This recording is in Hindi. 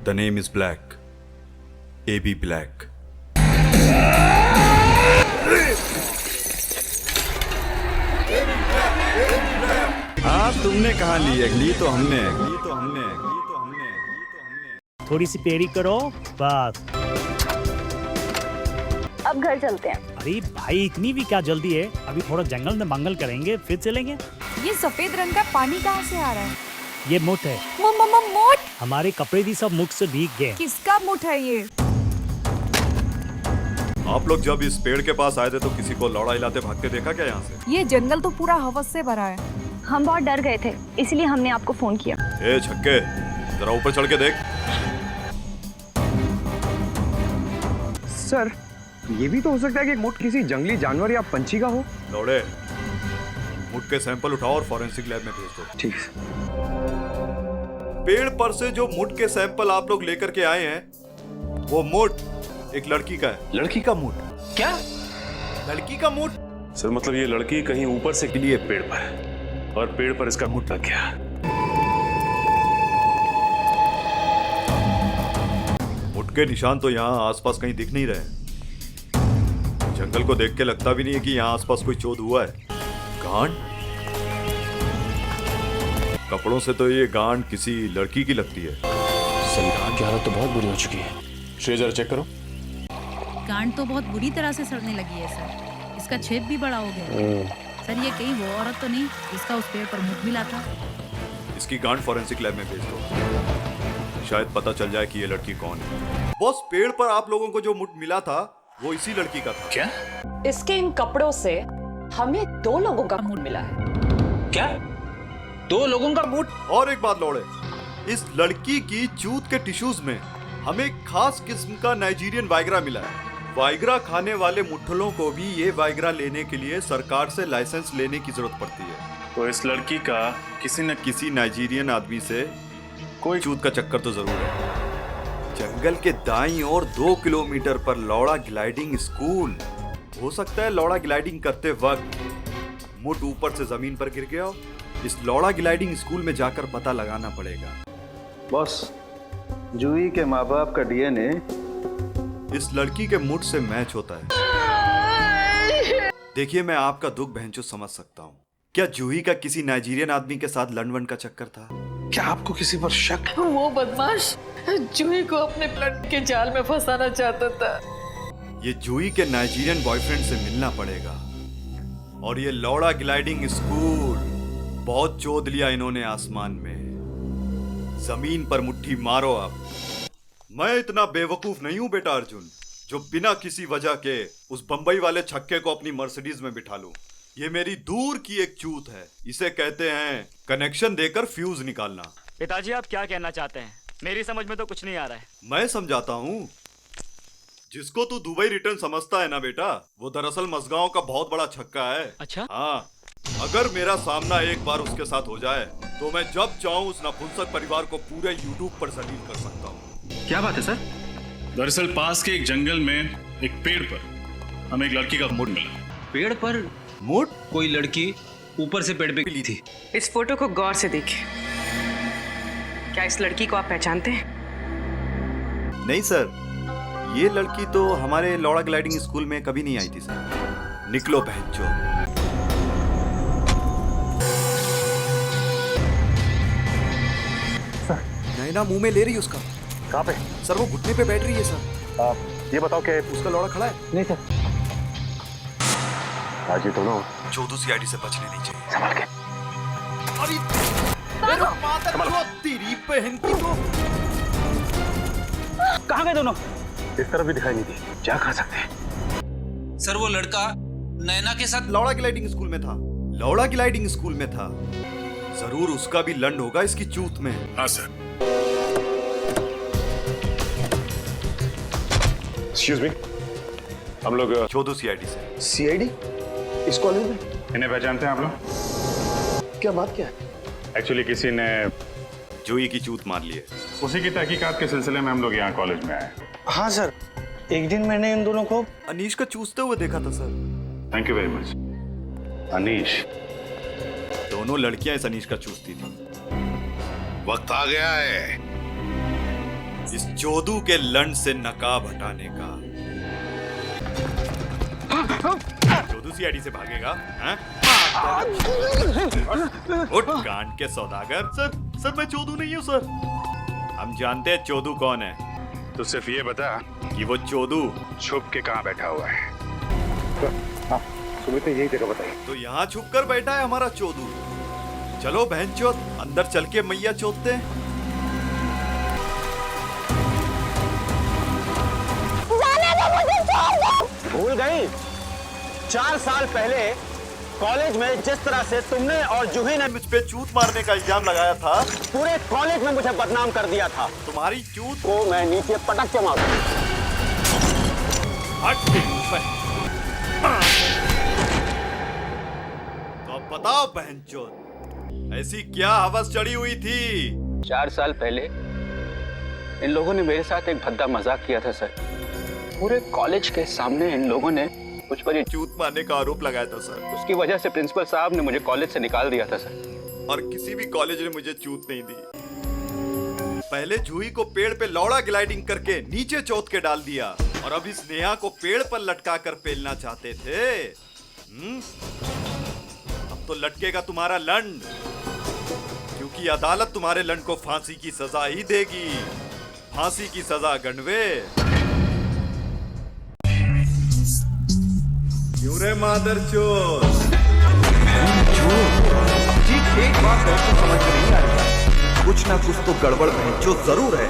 The name is Black. AB Black. हाँ तुमने कहाँ ली तो हमने थोड़ी सी पेड़ी करो बस। अब घर चलते हैं। अरे भाई इतनी भी क्या जल्दी है, अभी थोड़ा जंगल में मंगल करेंगे फिर चलेंगे। ये सफेद रंग का पानी कहाँ से आ रहा है? ये मुठ है। मोट? हमारे कपड़े भी सब मुख से भीग गए। किसका मुठ है ये? आप लोग जब इस पेड़ के पास आए थे तो किसी को लौड़ा हिलाते भागते देखा क्या यहाँ से? ये जंगल तो पूरा हवस से भरा है। हम बहुत डर गए थे, इसलिए हमने आपको फोन किया। ए छक्के, जरा ऊपर चढ़ के देख। सर, ये भी तो हो सकता है कि मुठ किसी जंगली जानवर या पंछी का हो। लौड़े, मुठ के सैंपल उठाओ और फॉरेंसिक लैब में भेज दो। ठीक है। पेड़ पर से जो मुठ के सैंपल आप लोग लेकर के आए हैं, वो मुठ एक लड़की का है। लड़की का मुठ? क्या? लड़की का मुठ? सर मतलब ये लड़की कहीं ऊपर से गिरी है पेड़ पर और पेड़ पर इसका मुठ लग गया। मुठ के निशान तो यहाँ आसपास कहीं दिख नहीं रहे। जंगल को देख के लगता भी नहीं है कि यहाँ आसपास कोई चोद हुआ है। गांड? कपड़ों से तो ये गांड किसी लड़की की लगती है। सर गांड की हालत तो बहुत बुरी हो चुकी है। श्रेजर चेक करो। गांड तो बहुत बुरी तरह से सड़ने लगी है सर। इसका छेद भी बड़ा हो गया है। सर ये कहीं वो औरत तो नहीं जिसका उस पेड़ पर मुठ मिला था? इसकी गांड फॉरेंसिक लैब में भेज दो, शायद पता चल जाए कि ये लड़की कौन है। बॉस, पेड़ पर आप लोगों को जो मुठ मिला था वो इसी लड़की का था। क्या? इसके इन कपड़ों से हमें 2 लोगों का मुठ मिला है। क्या? 2 लोगों का मुठ? और एक बात लौड़े, इस लड़की की चूत के टिश्यूज में हमें एक खास किस्म का नाइजीरियन वाइग्रा मिला है। वाइग्रा खाने वाले मुठलों को भी ये वाइग्रा लेने के लिए सरकार से लाइसेंस लेने की जरूरत पड़ती है। तो इस लड़की का किसी न किसी नाइजीरियन आदमी से कोई चूत का चक्कर तो जरूर है। जंगल के दाईं ओर 2 किलोमीटर पर लौड़ा ग्लाइडिंग स्कूल। हो सकता है लौड़ा ग्लाइडिंग करते वक्त मुठ ऊपर से जमीन पर गिर गया हो। इस लौड़ा ग्लाइडिंग स्कूल में जाकर पता लगाना पड़ेगा। बॉस, जूही के माँ बाप का डीएनए इस लड़की के मुठ से मैच होता है। देखिए, मैं आपका दुख बहनचोद समझ सकता हूँ। क्या जूही का किसी नाइजीरियन आदमी के साथ लंडवन का चक्कर था? क्या आपको किसी पर शक? वो बदमाश जूही को अपने ब्लड के जाल में फंसाना चाहता था। ये जूही के नाइजीरियन बॉयफ्रेंड से मिलना पड़ेगा। और ये लौड़ा ग्लाइडिंग स्कूल बहुत चोद लिया इन्होंने आसमान में। जमीन पर मुट्ठी मारो अब। मैं इतना बेवकूफ नहीं हूं बेटा अर्जुन, जो बिना किसी वजह के उस बंबई वाले छक्के को अपनी मर्सिडीज में बिठा लूं। ये मेरी दूर की एक चूत है। इसे कहते हैं कनेक्शन देकर फ्यूज निकालना। पिताजी आप क्या कहना चाहते हैं? मेरी समझ में तो कुछ नहीं आ रहा है। मैं समझाता हूँ। जिसको तू दुबई रिटर्न समझता है ना बेटा, वो दरअसल मसगांव का बहुत बड़ा छक्का है। अच्छा? हाँ, अगर मेरा सामना एक बार उसके साथ हो जाए तो मैं जब चाहूँ उस नपुंसक परिवार को पूरे यूट्यूब पर जलील कर सकता हूँ। क्या बात है सर? दरअसल पास के एक जंगल में एक पेड़ पर हमें एक लड़की का मुठ मिला। पेड़ पर मुठ? कोई लड़की ऊपर से पेड़ पे गिरी थी। इस फोटो को गौर से देखिए। क्या इस लड़की को आप पहचानते हैं? नहीं सर, ये लड़की तो हमारे लौड़ा ग्लाइडिंग स्कूल में कभी नहीं आई थी सर। निकलो बहनचोद। नैना मुंह में ले रही है उसका। कहाँ पे? सर वो घुटने पे बैठ रही है सर। आप ये बताओ कि उसका लौड़ा खड़ा है? नहीं सर। आज ये दोनों चौधू सीआईडी से बचने नहीं चाहिए। संभाल के। अरे तेरी बहन की तो। कहाँ गए दोनों? इस तरफ भी दिखाई नहीं दी। जा खा सकते हैं। सर वो लड़का नैना के साथ लौड़ा ग्लाइडिंग स्कूल में था। लौड़ा ग्लाइडिंग स्कूल में था। जरूर उसका भी लंड होगा इसकी चूत में। हाँ सर। एक्सक्यूज मी, हम लोग चौधू सीआईडी से। सीआईडी इस कॉलेज में? इन्हें पहचानते हैं आप लोग? क्या बात क्या है? एक्चुअली किसी ने जूही की चूत मार ली है। उसी की तहकीकात के सिलसिले में हम लोग यहाँ कॉलेज में आए। हाँ सर, एक दिन मैंने इन दोनों को अनीश का चूसते हुए देखा था sir. Thank you very much. Anish? दोनों लड़कियां इस अनीश का चूसती थी। वक्त आ गया है इस चोदू के लंड से नकाब हटाने का। चोदू सीआईडी से भागेगा? हैं? उठ गांड के सौदागर। सर मैं चोदू नहीं हूँ सर। हम जानते हैं चोदू कौन है। तो सिर्फ ये बता कि वो चोदू छुप के कहाँ बैठा हुआ है। सुमित ने यही जगह बताई। तो यहाँ छुप कर बैठा है हमारा चोदू। चलो बहनचोद अंदर चल के मैया चोदते हैं। भूल गई 4 साल पहले कॉलेज में जिस तरह से तुमने और जूही ने मुझ पे चूत मारने का इल्जाम लगाया था। पूरे कॉलेज में मुझे बदनाम कर दिया था। तुम्हारी चूत को मैं नीचे पटक के मारूं। हट के ऊपर। तो अब बताओ बहनचोद ऐसी क्या हवस चढ़ी हुई थी? 4 साल पहले इन लोगों ने मेरे साथ एक भद्दा मजाक किया था सर। पूरे कॉलेज के सामने इन लोगों ने मुझ पर ये चूत मारने का आरोप लगाया था सर। उसकी वजह से प्रिंसिपल साहब ने मुझे कॉलेज से निकाल दिया था सर। और किसी भी कॉलेज ने मुझे चूत नहीं दी। पहले जूही को पेड़ पे लौड़ा ग्लाइडिंग करके नीचे चौथ के डाल दिया और अब इस नेहा को पेड़ पर लटका कर पेलना चाहते थे। अब तो लटकेगा तुम्हारा लंड, क्योंकि अदालत तुम्हारे लंड को फांसी की सजा ही देगी। फांसी की सजा गणवे। क्यों रे मादरचोद? ठीक एक बात समझ में नहीं आ रही, कुछ ना कुछ तो गड़बड़ जरूर है।